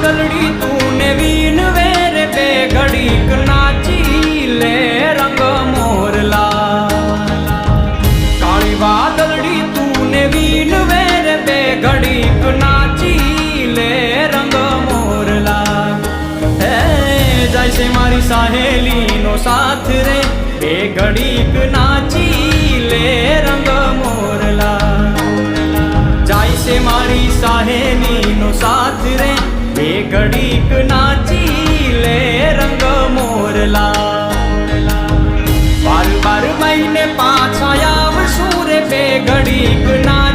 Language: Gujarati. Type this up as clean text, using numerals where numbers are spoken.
વાદળડી તું ને વીન વેર બે ઘડીક નાચી લે રંગ મોરલા કાળી વાદળડી તું ને વીન વેર બે ઘડીક નાચી લે રંગ મોરલા હે જાય છે મારી સહેલીનો સાથ રે બે ઘડીક નાચી લે રંગ મોરલા જાય છે મારી સહેલીનો સાથ રે બે ઘડીક નાચી લે રંગ મોરલા બાર બાર મહિને પાછા આવશું રે બે ઘડીક નાચી